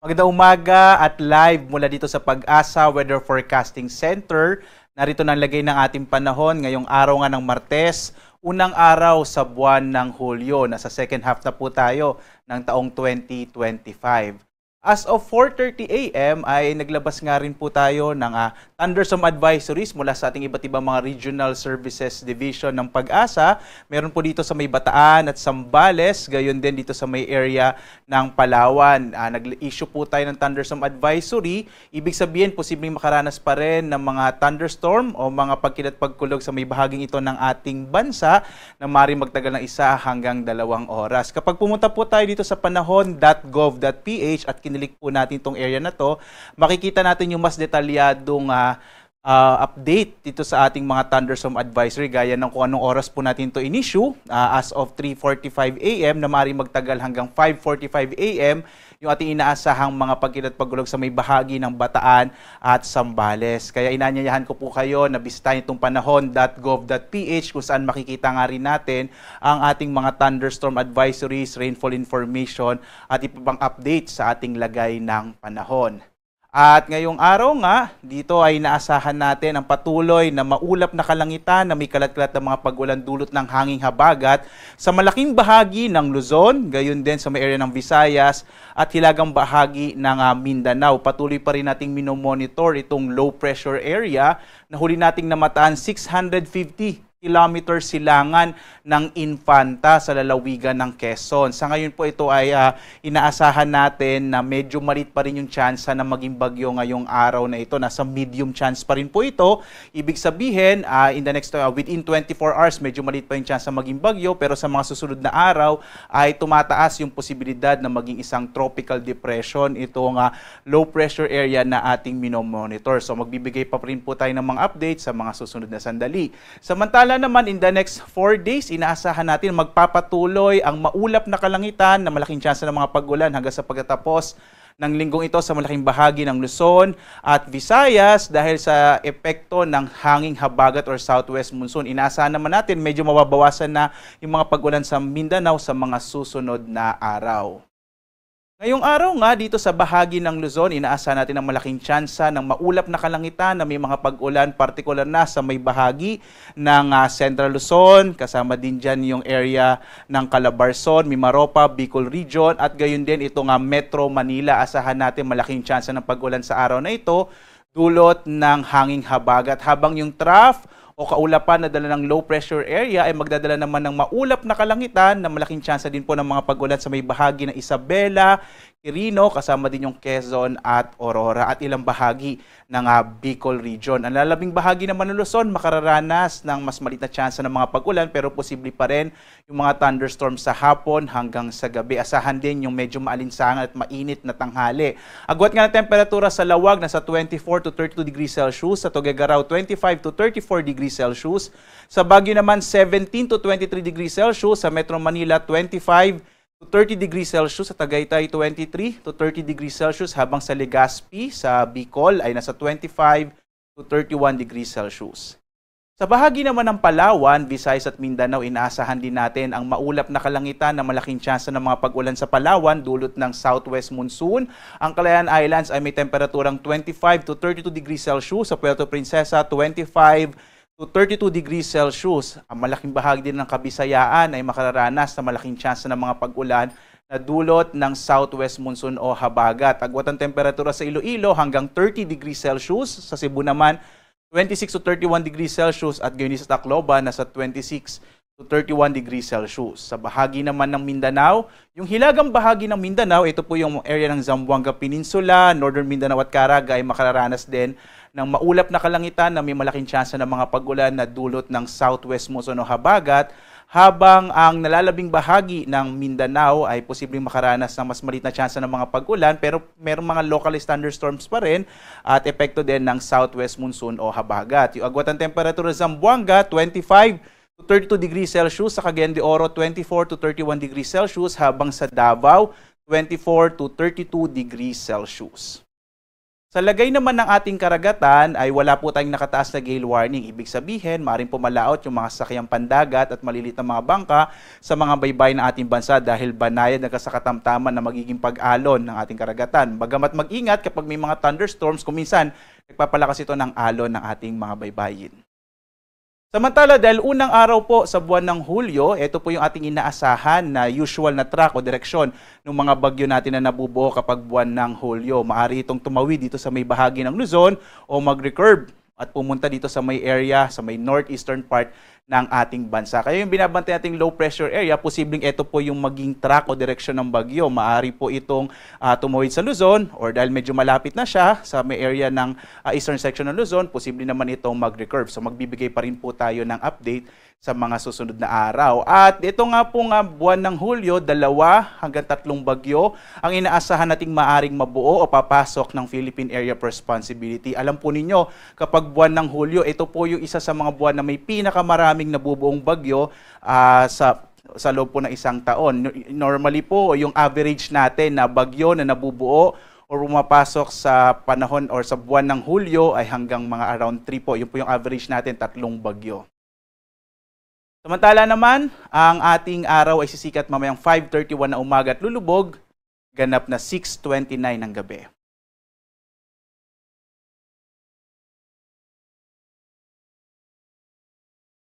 Magandang umaga at live mula dito sa Pag-asa Weather Forecasting Center. Narito na ang lagay ng ating panahon ngayong araw nga ng Martes, unang araw sa buwan ng Hulyo. Nasa second half na po tayo ng taong 2025. As of 4:30 AM ay naglabas nga rin po tayo ng thunderstorm advisories mula sa ating iba't ibang mga Regional Services Division ng Pag-asa. Meron po dito sa may Bataan at Zambales, gayon din dito sa may area ng Palawan. Nag-issue po tayo ng thunderstorm advisory. Ibig sabihin, posibleng makaranas pa rin ng mga thunderstorm o mga pagkilat-pagkulog sa may bahaging ito ng ating bansa na maaaring magtagal ng 1 hanggang 2 oras. Kapag pumunta po tayo dito sa panahon.gov.ph at kinilik po natin itong area na to, makikita natin yung mas detalyadong update dito sa ating mga thunderstorm advisory gaya ng kung anong oras po natin to in-issue as of 3:45 AM na maaaring magtagal hanggang 5:45 AM yung ating inaasahang mga pagkilat-pagulog sa may bahagi ng Bataan at Zambales. Kaya inanyayahan ko po kayo na bisitahin itong panahon.gov.ph kung saan makikita nga rin natin ang ating mga thunderstorm advisories, rainfall information at iba pang update sa ating lagay ng panahon. At ngayong araw nga, dito ay inaasahan natin ang patuloy na maulap na kalangitan na may kalat-kalat ng mga pag-ulan dulot ng hanging habagat sa malaking bahagi ng Luzon, gayon din sa may area ng Visayas at hilagang bahagi ng Mindanao. Patuloy pa rin nating minomonitor itong low pressure area na huli nating namataan 650 kilometer silangan ng Infanta sa lalawigan ng Quezon. Sa ngayon po ito ay inaasahan natin na medyo maliit pa rin yung chance na maging bagyo ngayong araw na ito. Nasa medium chance pa rin po ito. Ibig sabihin, in the next within 24 hours, medyo maliit pa yung chance na maging bagyo, pero sa mga susunod na araw ay tumataas yung posibilidad na maging isang tropical depression itong low pressure area na ating minomonitor. So magbibigay pa rin po tayo ng mga updates sa mga susunod na sandali. Samantala naman, in the next 4 days, inaasahan natin magpapatuloy ang maulap na kalangitan na malaking tsansa ng mga pag-ulan hanggang sa pagtatapos ng linggong ito sa malaking bahagi ng Luzon at Visayas dahil sa epekto ng hanging habagat or southwest monsoon. Inaasahan naman natin medyo mababawasan na yung mga pag-ulan sa Mindanao sa mga susunod na araw. Ngayong araw nga dito sa bahagi ng Luzon, inaasahan natin ang malaking tsansa ng maulap na kalangitan na may mga pag-ulan, partikular na sa may bahagi ng Central Luzon, kasama din dyan yung area ng Calabarzon, Mimaropa, Bicol Region at gayon din itong Metro Manila. Asahan natin malaking tsansa ng pag-ulan sa araw na ito, dulot ng hanging habagat habang yung trough o kaulapan na dala ng low pressure area ay magdadala naman ng maulap na kalangitan na malaking tsansa din po ng mga pag-ulan sa may bahagi ng Isabela, Quirino, kasama din yung Quezon at Aurora at ilang bahagi ng Bicol Region. Ang lalabing bahagi naman ng Luzon makararanas ng mas maliit na tsansa ng mga pag-ulan pero posible pa rin yung mga thunderstorms sa hapon hanggang sa gabi. Asahan din yung medyo maalinsangan at mainit na tanghali. Agwat nga ng temperatura sa Lawag nasa 24 to 32 degrees Celsius, sa Tuguegarao 25 to 34 degrees Celsius, sa Baguio naman 17 to 23 degrees Celsius, sa Metro Manila 25 to 30 degrees Celsius, sa Tagaytay 23 to 30 degrees Celsius, habang sa Legazpi sa Bicol ay nasa 25 to 31 degrees Celsius. Sa bahagi naman ng Palawan, Visayas at Mindanao, inaasahan din natin ang maulap na kalangitan na malaking tsansa ng mga pag-ulan sa Palawan dulot ng southwest monsoon. Ang Calayan Islands ay may temperaturang 25 to 32 degrees Celsius, sa Puerto Princesa 25 to 32 degrees Celsius. Ang malaking bahagi din ng Kabisayaan ay makararanas na malaking tsansa ng mga pag-ulan na dulot ng southwest monsoon o habagat. Agwat ang temperatura sa Iloilo hanggang 30 degrees Celsius, sa Cebu naman 26 to 31 degrees Celsius at gayon sa Tacloban nasa 26 to 31 degrees Celsius. Sa bahagi naman ng Mindanao, yung hilagang bahagi ng Mindanao, ito po yung area ng Zamboanga Peninsula, Northern Mindanao at Caraga ay makararanas din ng maulap na kalangitan na may malaking tsansa ng mga pag-ulan na dulot ng southwest monsoon o habagat, habang ang nalalabing bahagi ng Mindanao ay posibleng makaranas ng mas maliit na tsansa ng mga pag-ulan pero merong mga localized thunderstorms pa rin at epekto din ng southwest monsoon o habagat. Yung agwat ng temperatura sa Zamboanga 25 to 32 degrees Celsius, sa Cagayan de Oro 24 to 31 degrees Celsius, habang sa Davao 24 to 32 degrees Celsius. Sa lagay naman ng ating karagatan ay wala po tayong nakataas na gale warning. Ibig sabihin, maaaring pumalaot yung mga sasakyang pandagat at malilit na mga bangka sa mga baybayin ng ating bansa dahil banayad na kasakatamtaman na magiging pag-alon ng ating karagatan. Bagamat mag-ingat kapag may mga thunderstorms, kuminsan nagpapalakas ito ng alon ng ating mga baybayin. Samantala, dahil unang araw po sa buwan ng Hulyo, ito po yung ating inaasahan na usual na track o direksyon ng mga bagyo natin na nabubuo kapag buwan ng Hulyo. Maaari itong tumawid dito sa may bahagi ng Luzon o mag-recurve at pumunta dito sa may area, sa may northeastern part ng ating bansa. Kaya yung binabantay nating low pressure area, posibleng ito po yung maging track o direksyon ng bagyo. Maaari po itong tumawid sa Luzon or dahil medyo malapit na siya sa may area ng eastern section ng Luzon, posible naman itong mag-recurve. So magbibigay pa rin po tayo ng update sa mga susunod na araw. At ito nga po buwan ng Hulyo, 2 hanggang 3 bagyo ang inaasahan nating maaring mabuo o papasok ng Philippine Area of Responsibility. Alam po ninyo, kapag buwan ng Hulyo, ito po yung isa sa mga buwan na may pinakamaraming nabubuong bagyo sa loob po ng isang taon. Normally po, yung average natin na bagyo na nabubuo o pumapasok sa panahon or sa buwan ng Hulyo ay hanggang mga around 3 po. Yun po yung average natin, 3 bagyo. Samantala naman, ang ating araw ay sisikat mamayang 5:31 na umaga at lulubog, ganap na 6:29 ng gabi.